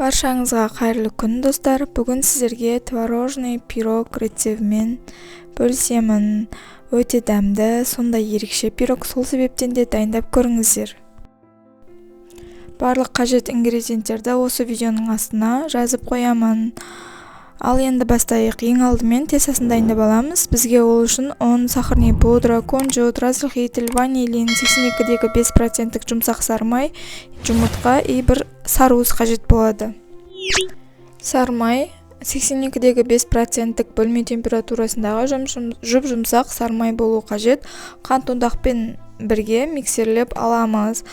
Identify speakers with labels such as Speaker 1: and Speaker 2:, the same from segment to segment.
Speaker 1: Баршаңызға қайырлы күн достар. Бүгін сіздерге творожный пирог рецебімен бөлісемін. Өте дәмді, сондай ерекше пирог, сол себептен де дайындап көріңіздер. Барлық қажет ингредиенттерді осы видеоның астына жазып қоямын. Ал енді бастайық. Ең алдымен тестасын дайындап аламыз. Бізге ол үшін ұн, сахарный пудра, кунжут, разрыхлитель, ванилин, 82-дегі 5% жұмсақ сары май, жұмыртқа и бір сарыуыз қажет болады. Сары май 82-дегі 5% бөлме температурасындағы жұп-жұмсақ сары май болу қажет. Қант ұнтақпен бірге миксерлеп аламыз.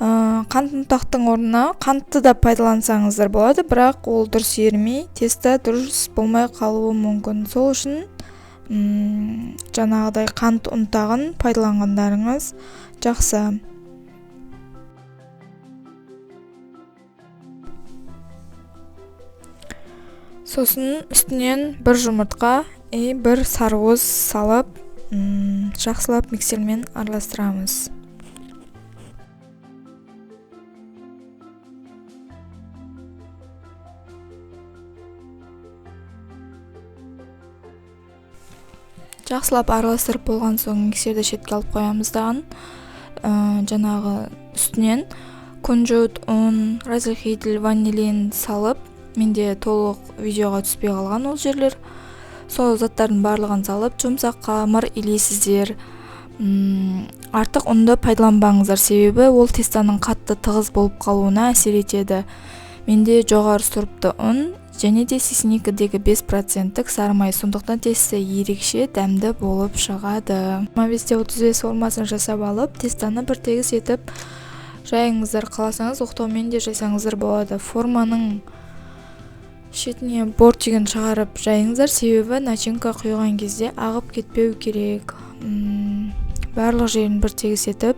Speaker 1: Қант ұнтақтың орнына қантты да пайдалансаңыздар болады, бірақ ол дұрыс ермей, теста дұрыс болмай қалуы мүмкін. Сол үшін жаңағыдай қант ұнтағын пайдаланғандарыңыз жақсы. Сосын үстінен бір жұмыртқа и бір сарыуыз салып, жақсылап миксермен араластырамыз. Жақсылап араластырып болған соң миксерді шетке алып қоямыз дағын. Жаңағы үстінен кунжут, ұн, разрыхлитель, ванилин салып, менде толық видеоға түспей қалған ол жерлер. Сол заттардың барлығын салып, жұмсақ қамыр илейсіздер. Артық ұнды пайдаланбаңыздар, себебі ол тестаның қатты тығыз болып қалуына әсер етеді. Менде жоғары сұрыпты ұн және де 82-дегі 5% сары май, сондықтан теста ерекше дәмді болып шығады. 25-35 формасын жасап алып, тестаны бір тегіс етіп жайыңыздар. Қаласаңыз оқтаумен де жайсаңыздар болады. Форманың шетіне бортигін шығарып жайыңыздар, себебі начинка құйған кезде ағып кетпеу керек. Барлық жерін бір тегіс етіп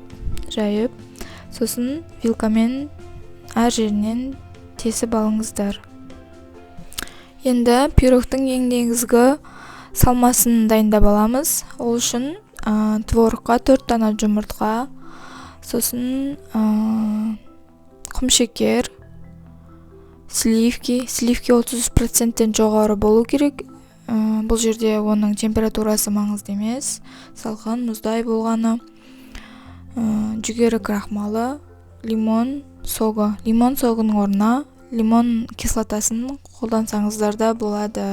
Speaker 1: жайып, сосын вилкамен әр жерінен тесіп алыңыздар. Енді пирогтың ең негізгі салмасын дайындап аламыз. Ол үшін творогқа 4 дана жұмыртқа, сосын құмшекер, сливки 33%-тен жоғары болу керек. Бұл жерде оның температурасы маңызды емес, салқын, мұздай болғаны, жүгері крахмалы, лимон согы. Лимон согының орнына лимон кислотасын қолдансаңыздар да болады.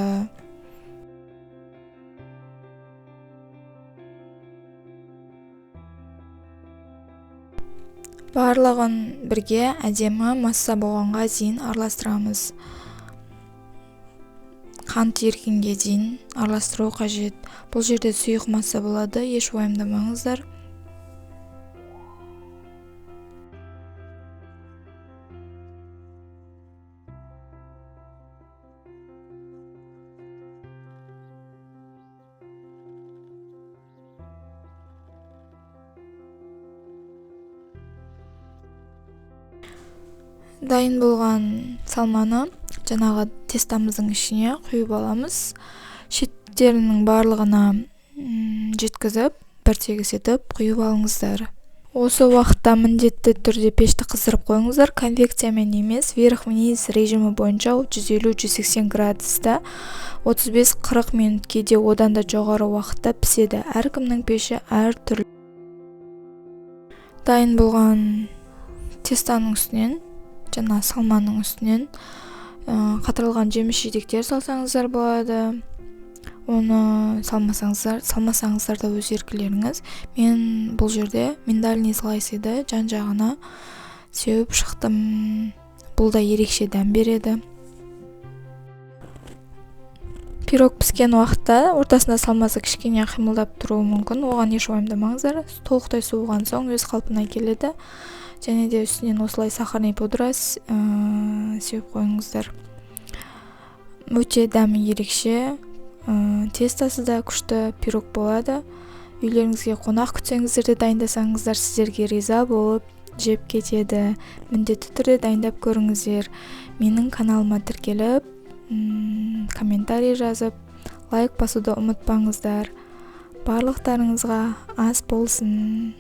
Speaker 1: Барлығын бірге әдемі масса болғанға дейін араластырамыз. Қант ерігенге дейін араластыру қажет. Бұл жерде сұйық масса болады, еш уайымдамаңыздар. Дайын болған салманы жаңағы тестамыздың ішіне құйып аламыз. Шеттерінің барлығына жеткізіп, бір тегіс етіп құйып алыңыздар. Осы уақытта міндетті түрде пешті қыздырып қойыңыздар. Конвекциямен емес, верх-вниз режимі бойынша 150-180 градуста 35-40 минут, кейде одан да жоғары уақытта піседі. Әркімнің пеші әр түрлі. Дайын болған тестаның үстінен, жаңа салманың үстінен қатырылған жеміс-жидектер салсаңыздар болады. Оны салмасаңыздар да өз еркілеріңіз. Мен бұл жерде миндальный слайсыды жан-жағына сеуіп шықтым. Бұл да ерекше дәм береді. Пирог піскен уақытта ортасында салмасы кішкене қимылдап тұруы мүмкін. Оған еш уайымдамаңыздар. Толықтай суыған соң өз қалпына келеді. Және де үстінен осылай сахарный пудра сеуіп қойыңыздар. Өте дәмі ерекше, тестасы да күшті пирог болады. Үйлеріңізге қонақ күтсеңіздер де дайындасаңыздар, сіздерге риза болып жеп кетеді. Міндетті түрде дайындап көріңіздер. Менің каналыма тіркеліп, комментарий жазып, лайк басуды ұмытпаңыздар. Барлықтарыңызға ас болсын.